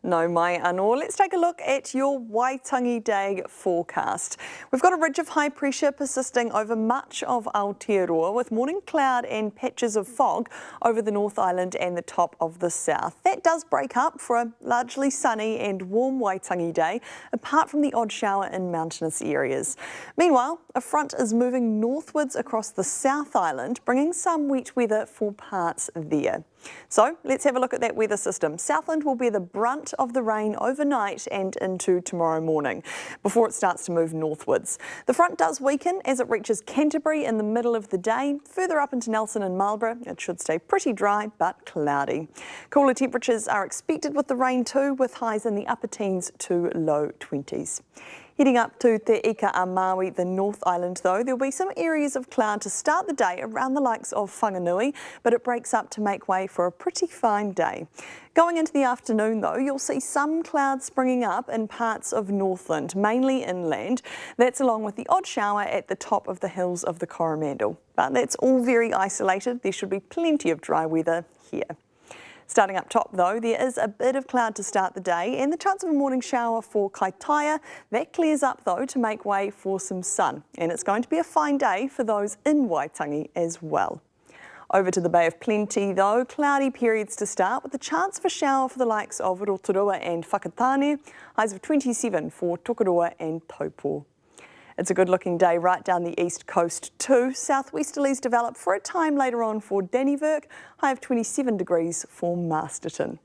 No mai anō. Let's take a look at your Waitangi Day forecast. We've got a ridge of high pressure persisting over much of Aotearoa with morning cloud and patches of fog over the North Island and the top of the south. That does break up for a largely sunny and warm Waitangi Day, apart from the odd shower in mountainous areas. Meanwhile, a front is moving northwards across the South Island, bringing some wet weather for parts there. So let's have a look at that weather system. Southland will bear the brunt of the rain overnight and into tomorrow morning before it starts to move northwards. The front does weaken as it reaches Canterbury in the middle of the day. Further up into Nelson and Marlborough, it should stay pretty dry but cloudy. Cooler temperatures are expected with the rain too, with highs in the upper teens to low 20s. Heading up to Te Ika a Maui, the North Island though, there'll be some areas of cloud to start the day around the likes of Whanganui, but it breaks up to make way for a pretty fine day. Going into the afternoon though, you'll see some clouds springing up in parts of Northland, mainly inland. That's along with the odd shower at the top of the hills of the Coromandel. But that's all very isolated. There should be plenty of dry weather here. Starting up top though, there is a bit of cloud to start the day and the chance of a morning shower for Kaitaia. That clears up though to make way for some sun, and it's going to be a fine day for those in Waitangi as well. Over to the Bay of Plenty though, cloudy periods to start with the chance of a shower for the likes of Rotorua and Whakatane, highs of 27 for Tokoroa and Taupo. It's a good looking day right down the east coast too. Southwesterlies develop for a time later on for Dannevirke, high of 27 degrees for Masterton.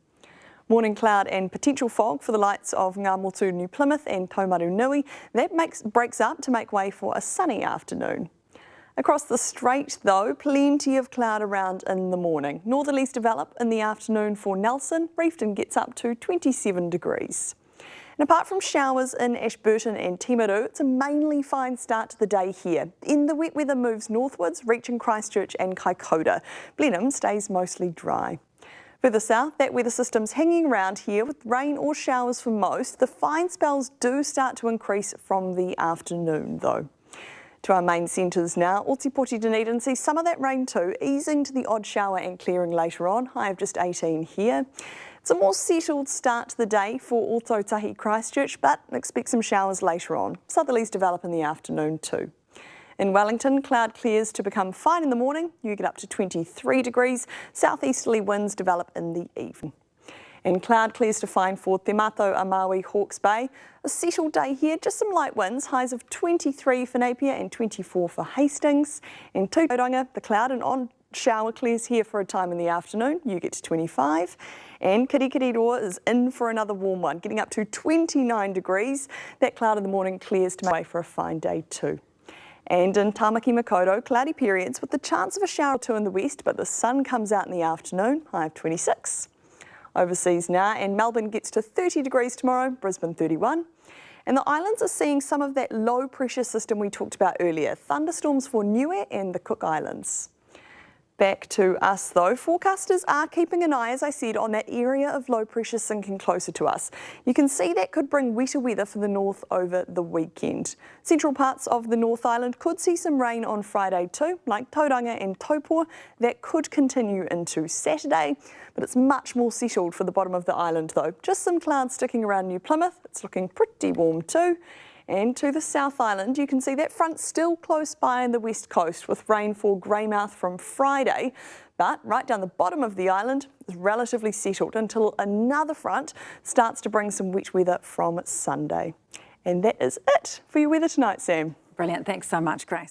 Morning cloud and potential fog for the lights of Ngā Motu, New Plymouth and Taumarunui. That breaks up to make way for a sunny afternoon. Across the strait though, plenty of cloud around in the morning. Northerlies develop in the afternoon for Nelson. Reefton gets up to 27 degrees. And apart from showers in Ashburton and Timaru, it's a mainly fine start to the day here. Then the wet weather moves northwards, reaching Christchurch and Kaikoura. Blenheim stays mostly dry. Further south, that weather system's hanging around here with rain or showers for most. The fine spells do start to increase from the afternoon though. To our main centres now, Otipoti, Dunedin sees some of that rain too, easing to the odd shower and clearing later on, high of just 18 here. It's a more settled start to the day for Ōtautahi, Christchurch, but expect some showers later on. Southerlies develop in the afternoon too. In Wellington, cloud clears to become fine in the morning. You get up to 23 degrees. Southeasterly winds develop in the evening. And cloud clears to fine for Te Matou a Maui, Hawke's Bay. A settled day here, just some light winds, highs of 23 for Napier and 24 for Hastings. And Tauranga, the cloud and on shower clears here for a time in the afternoon. You get to 25. And Kirikiriroa is in for another warm one, getting up to 29 degrees. That cloud in the morning clears to make way for a fine day too. And in Tamaki Makaurau, cloudy periods with the chance of a shower or two in the west, but the sun comes out in the afternoon, high of 26. Overseas now, and Melbourne gets to 30 degrees tomorrow, Brisbane 31. And the islands are seeing some of that low pressure system we talked about earlier. Thunderstorms for Niue and the Cook Islands. Back to us though, forecasters are keeping an eye, as I said, on that area of low pressure sinking closer to us. You can see that could bring wetter weather for the north over the weekend. Central parts of the North Island could see some rain on Friday too, like Tauranga and Taupō. That could continue into Saturday, but it's much more settled for the bottom of the island though. Just some clouds sticking around New Plymouth. It's looking pretty warm too. And to the South Island, you can see that front still close by on the west coast with rain for Greymouth from Friday. But right down the bottom of the island is relatively settled until another front starts to bring some wet weather from Sunday. And that is it for your weather tonight, Sam. Brilliant. Thanks so much, Grace.